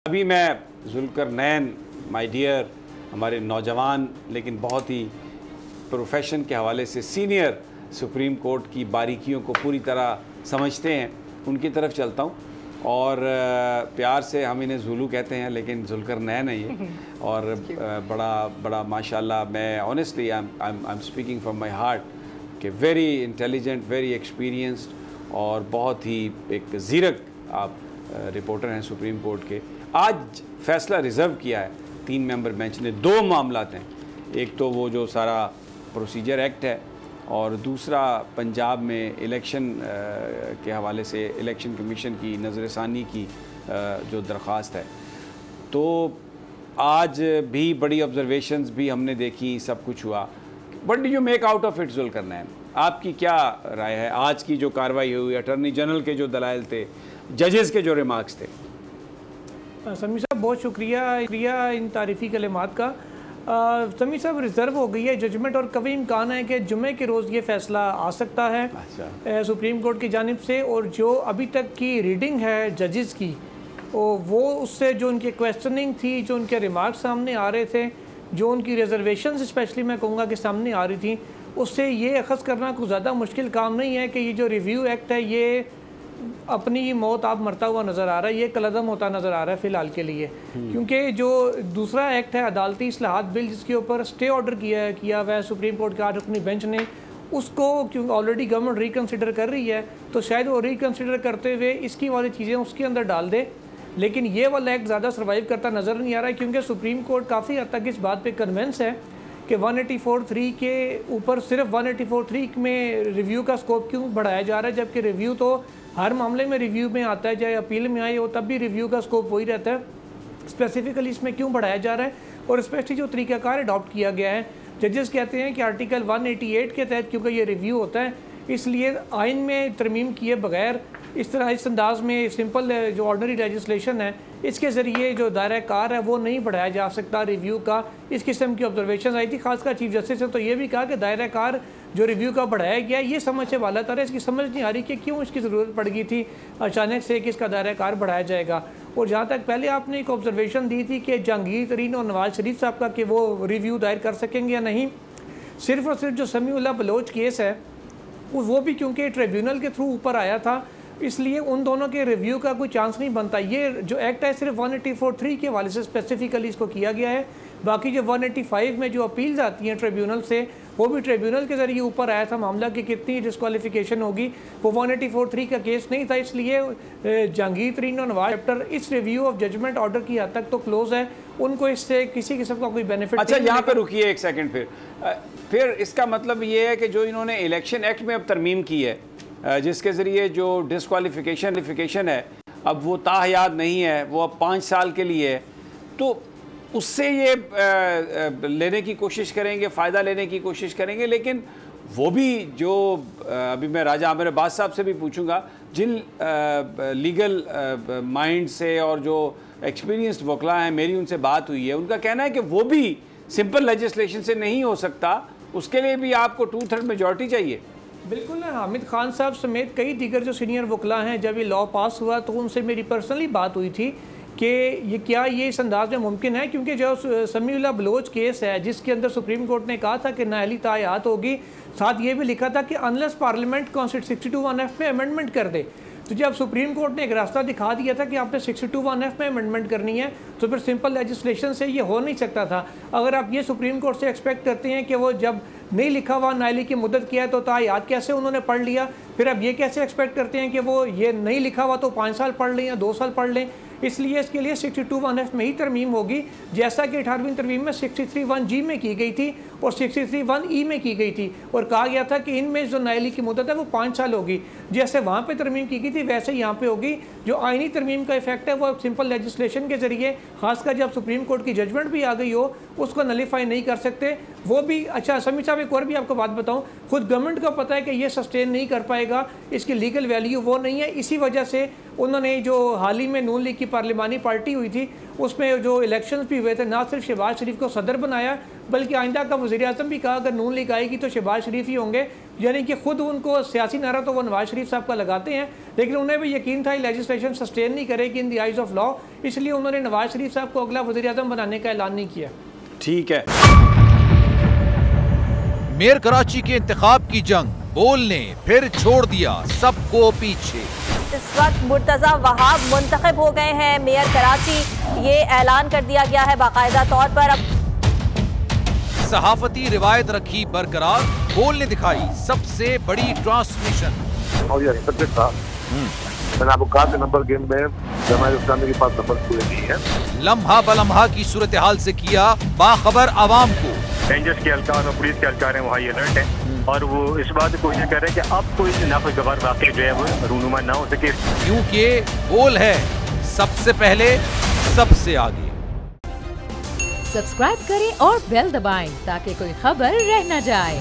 अभी मैं Zulqarnain my dear हमारे नौजवान लेकिन बहुत ही प्रोफेशन के हवाले से सीनियर सुप्रीम कोर्ट की बारीकियों को पूरी तरह समझते हैं, उनकी तरफ चलता हूँ। और प्यार से हम इन्हें जुलू कहते हैं लेकिन जुल्करनैन है ये। और बड़ा माशाल्लाह, मैं honestly I am speaking from my heart कि वेरी इंटेलिजेंट, वेरी एक्सपीरियंस्ड और बहुत ही एक ज़ीरक आप रिपोर्टर हैं सुप्रीम कोर्ट के। आज फैसला रिज़र्व किया है 3 मेंबर बेंच ने। 2 मामलात हैं, एक तो वो जो सारा प्रोसीजर एक्ट है और दूसरा पंजाब में इलेक्शन के हवाले से इलेक्शन कमीशन की नज़रसानी की जो दरख्वास्त है। तो आज भी बड़ी ऑब्जर्वेशंस भी हमने देखी, सब कुछ हुआ। What do you make out of it Zulkarnain? आपकी क्या राय है आज की जो कार्रवाई हुई, अटॉर्नी जनरल के जो दलाइल थे, जजेस के जो रिमार्क्स थे? समी साहब बहुत शुक्रिया इन तारीफ़ी कलिमात का। समी साहब रिज़र्व हो गई है जजमेंट और कभी इम्कान है कि जुमे के रोज़ ये फ़ैसला आ सकता है सुप्रीम कोर्ट की जानिब से। और जो अभी तक की रीडिंग है जजेस की, वो उससे जो उनकी क्वेश्चनिंग थी, जो उनके रिमार्क सामने आ रहे थे, जो उनकी रिजर्वेशन स्पेशली मैं कहूँगा कि सामने आ रही थी, उससे ये अखज़ करना कुछ ज़्यादा मुश्किल काम नहीं है कि ये जो रिव्यू एक्ट है ये अपनी मौत आप मरता हुआ नज़र आ रहा है, ये कलअदम होता नज़र आ रहा है फ़िलहाल के लिए। क्योंकि जो दूसरा एक्ट है अदालती इस्लाहात बिल, जिसके ऊपर स्टे ऑर्डर किया हुआ है सुप्रीम कोर्ट के 8 रुकनी बेंच ने, उसको क्योंकि ऑलरेडी गवर्नमेंट रिकन्सिडर कर रही है, तो शायद वो रिकन्सिडर करते हुए इसकी वाली चीज़ें उसके अंदर डाल दे। लेकिन ये वाला एक्ट ज़्यादा सर्वाइव करता नज़र नहीं आ रहा है, क्योंकि सुप्रीम कोर्ट काफ़ी हद तक इस बात पर कन्विंस है कि 184(3) के ऊपर सिर्फ 184(3) में रिव्यू का स्कोप क्यों बढ़ाया जा रहा है, जबकि रिव्यू तो हर मामले में रिव्यू में आता है, चाहे अपील में आए हो तब भी रिव्यू का स्कोप वही रहता है। स्पेसिफिकली इसमें क्यों बढ़ाया जा रहा है? और स्पेशली जो तरीक़ाकार अडॉप्ट किया गया है, जजेस कहते हैं कि आर्टिकल 188 के तहत क्योंकि ये रिव्यू होता है, इसलिए आइन में तरमीम किए बगैर इस तरह इस अंदाज में सिंपल जो ऑर्डनरी लेजिस्लेशन है, इसके ज़रिए जो दायरा कार है वो नहीं बढ़ाया जा सकता रिव्यू का। इस किस्म की ऑब्जर्वेशन आई थी खासकर चीफ जस्टिस ने, तो ये भी कहा कि दायरा कार जो रिव्यू का बढ़ाया गया, ये समझ से वाला तरह इसकी समझ नहीं आ रही कि क्यों इसकी ज़रूरत पड़ गई थी अचानक से कि इसका दायरा कार बढ़ाया जाएगा। और जहाँ तक पहले आपने एक ऑब्जर्वेशन दी थी कि जहांगीर तरीन और नवाज शरीफ साहब का कि वो रिव्यू दायर कर सकेंगे या नहीं, सिर्फ और सिर्फ जो समीउल्लाह बलोच केस है वो भी क्योंकि ट्रिब्यूनल के थ्रू ऊपर आया था, इसलिए उन दोनों के रिव्यू का कोई चांस नहीं बनता। ये जो एक्ट है सिर्फ 184(3) के हवाले से स्पेसिफिकली इसको किया गया है। बाकी जो 185 में जो अपील्स आती हैं ट्रिब्यूनल से, वो भी ट्रिब्यूनल के ज़रिए ऊपर आया था मामला कि कितनी डिस्क्वालिफिकेशन होगी, वो 184(3) का केस नहीं था। इसलिए जहांगीर तरीन और नवाज चैप्टर इस रिव्यू ऑफ जजमेंट ऑर्डर की हद तक तो क्लोज है, उनको इससे किसी किस्म का कोई बेनिफिट। अच्छा, यहाँ पर रुकिए एक सेकंड। फिर इसका मतलब ये है कि जो इन्होंने इलेक्शन एक्ट में अब तरमीम की है, जिसके ज़रिए जो डिस्क्वालिफिकेशन है अब वो ताहयात नहीं है, वो अब 5 साल के लिए है, तो उससे ये लेने की कोशिश करेंगे, फ़ायदा लेने की कोशिश करेंगे। लेकिन वो भी जो अभी मैं राजा आमिर अब्बास साहब से भी पूछूंगा, जिन लीगल माइंड से और जो एक्सपीरियंस्ड वकला हैं, मेरी उनसे बात हुई है, उनका कहना है कि वो भी सिंपल लेजिस्लेशन से नहीं हो सकता, उसके लिए भी आपको 2/3 मेजॉरिटी चाहिए। बिल्कुल ना, हामिद खान साहब समेत कई दीगर जो सीनियर वकला हैं, जब ये लॉ पास हुआ तो उनसे मेरी पर्सनली बात हुई थी कि ये इस अंदाज में मुमकिन है, क्योंकि जो समीउल्लाह बलोच केस है जिसके अंदर सुप्रीम कोर्ट ने कहा था कि नाअहली तायात होगी, साथ ये भी लिखा था कि अनलेस पार्लियामेंट कॉन्स्टिट्यूशन 62(1)(f) में अमेंडमेंट कर दे। तो जब सुप्रीम कोर्ट ने एक रास्ता दिखा दिया था कि आपने 62(1)(f) में अमेंडमेंट करनी है, तो फिर सिंपल लेजिस्लेशन से ये हो नहीं सकता था। अगर आप ये सुप्रीम कोर्ट से एक्सपेक्ट करते हैं कि वो जब नहीं लिखा हुआ नाअहली की मुद्दत किया है तो तायात कैसे उन्होंने पढ़ लिया, फिर अब ये कैसे एक्सपेक्ट करते हैं कि वो ये नहीं लिखा हुआ तो 5 साल पढ़ लें या 2 साल पढ़ लें। इसलिए इसके लिए 62(1)(f) में ही तरमीम होगी, जैसा कि 18वीं तरमीम में 63(1)(g) में की गई थी और 63(1)(e) में की गई थी, और कहा गया था कि इनमें जो नाअहली की मुद्दत है वो 5 साल होगी। जैसे वहाँ पे तरमीम की गई थी वैसे यहाँ पे होगी। जो आइनी तरमीम का इफेक्ट है वो सिंपल लेजिस्लेशन के ज़रिए, खासकर जब सुप्रीम कोर्ट की जजमेंट भी आ गई हो, उसको नलीफाई नहीं कर सकते वो भी। अच्छा समी साहब, एक और भी आपको बात बताऊँ, खुद गवर्नमेंट को पता है कि ये सस्टेन नहीं कर पाएगा, इसकी लीगल वैल्यू वो नहीं है, इसी वजह से उन्होंने जो हाल ही में नून लीग की पार्लिमानी पार्टी हुई थी उसमें जो इलेक्शंस भी हुए थे, ना सिर्फ शहबाज शरीफ को सदर बनाया बल्कि आइंदा का वज़ीर आज़म भी कहा अगर नून लीग आएगी तो शहबाज शरीफ ही होंगे। यानी कि खुद उनको सियासी नारा तो वो नवाज शरीफ साहब का लगाते हैं, लेकिन उन्हें भी यकीन था लेजिस्लेशन सस्टेन नहीं करेगी in the eyes of law, इसलिए उन्होंने नवाज शरीफ साहब को अगला वज़ीर आज़म बनाने का ऐलान नहीं किया। ठीक है। मेयर कराची के इंतखाब की जंग, बोल ने फिर छोड़ दिया सबको पीछे। इस वक्त मुर्तजा वहाब मुंतखब हो गए हैं मेयर कराची, ये ऐलान कर दिया गया है बाकायदा तौर पर। अब सहाफती रिवायत रखी बरकरार, बोल ने दिखाई सबसे बड़ी ट्रांसमिशन। और ये सब्जेक्ट था, मैंने आपको कहा कि नंबर गेम में जमात इस्लामी के पास नंबर पूरे नहीं है। लम्हा बलम्हा की सूरत हाल से किया बाखबर आवाम को। रेंजर्स के एहलकार और पुलिस के एहलकार हैं, वहाँ अलर्ट है और वो इस बात की कोशिश कर रहे हैं कि अब कोई नाखुशगवार वाक़या जो है वो रूनुमा ना हो सके, क्योंकि बोल है सबसे पहले सबसे आगे। सब्सक्राइब करें और बेल दबाएं ताकि कोई खबर रह न जाए।